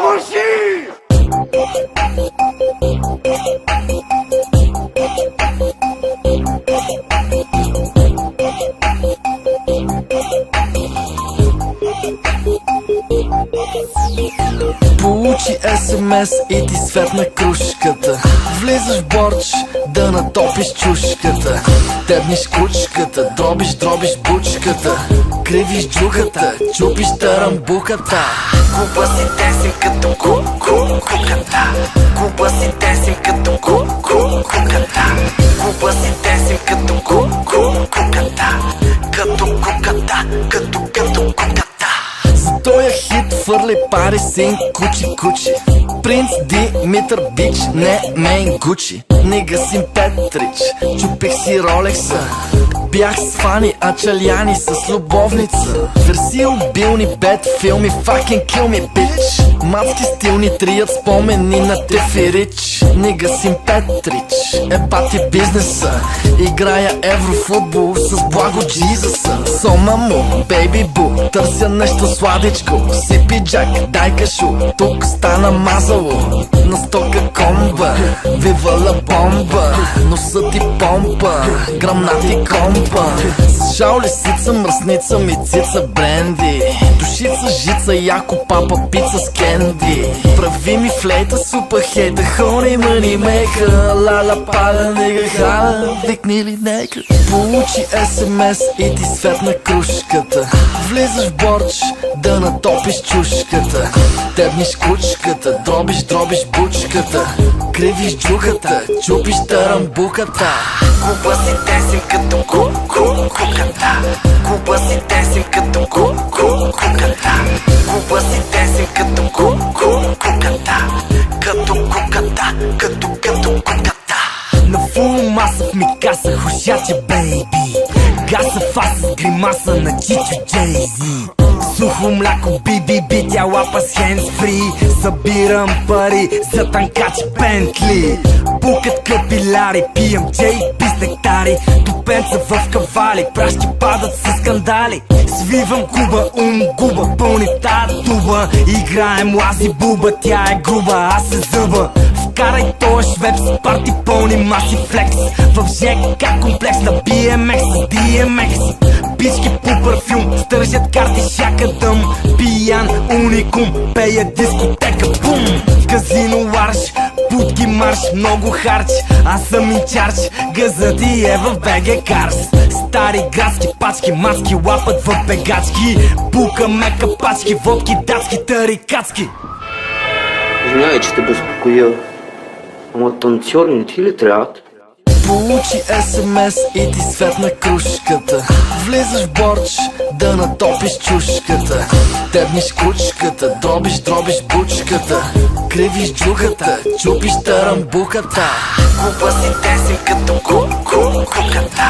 завърши! Получи СМС и ти светна кружката. Влизаш в борч да натопиш чушката. Тебниш кучката, дробиш бучката. Кривиш джухата, чупиш тарамбуката. Куба си тесим като куката. Куба си тесим като куката. Куба си тесим като куката. Като куката, като куката. За тоя хит фърли пари син кучи. Принц Димитър Бич, не мейн Гучи. Нига син Петрич, чупих си Ролекса. Бях с Фани Ачаляни с любовница. Верси обилни бед филми, fucking kill me bitch. Мацки стилни трият спомени на Тефирич. Нига син Петрич, пати бизнеса. Играя еврофутбол с Благо Джизъса. Сома му, бейби бу, търся нещо сладичко. Сипи джак, дай кашу, тук стана мазало. На стока комба, вивала бомба. Носа ти помпа, грамнати комба. С жал лисица, мръсница, мицица, бренди. Душица, жица, яко папа, пица с кенди. Прави ми флейта, супа хейта, хони мани мейка. Лала пада, нига хала, викни ли нека. Получи СМС и ти светна кружката. Влизаш в борч да натопиш чушката. Тебниш кучката, дробиш бучката. Кривиш джухата, чупиш тарамбуката. Куба си тесим като куката. Куба си тесим като куката. Куба си тесим като куката. Като куката, като куката. На фул маса в микаса, хушаче бейби. Гаса фаса с гримаса на Чичо Джейзи. Сухо мляко би, тя лапа с хендсфри. Събирам пари за танкачи Бентли. Пукат капиляри, пием JP с нектари. Тупенца в кавали, прашки падат с скандали. Свивам куба, губа, пълни тая туба. Играем лази буба, тя е груба, аз се зъба. Вкарай тоя швеп с парти пълни маси флекс. В ЖК комплекс на BMX с DMX. Бички по парфюм, стържат карти шака дъм. Пиян уникум, пея дискотека бум. В казино ларш, путки марш, много харч. Аз съм инчарч, газът и е в БГ Карс. Стари градски пачки, маски лапат в бегачки. Пукаме капачки, водки датски, тарикатски. Извинявай, че те безпокоя. Ама танцори не ти ли трябват? Получи СМС и ти светна кружката. Влизаш в борч да натопиш чушката. Тебниш кучката, дробиш бучката. Кривиш джухата, чупиш тарамбуката. Куба си тесим като куката.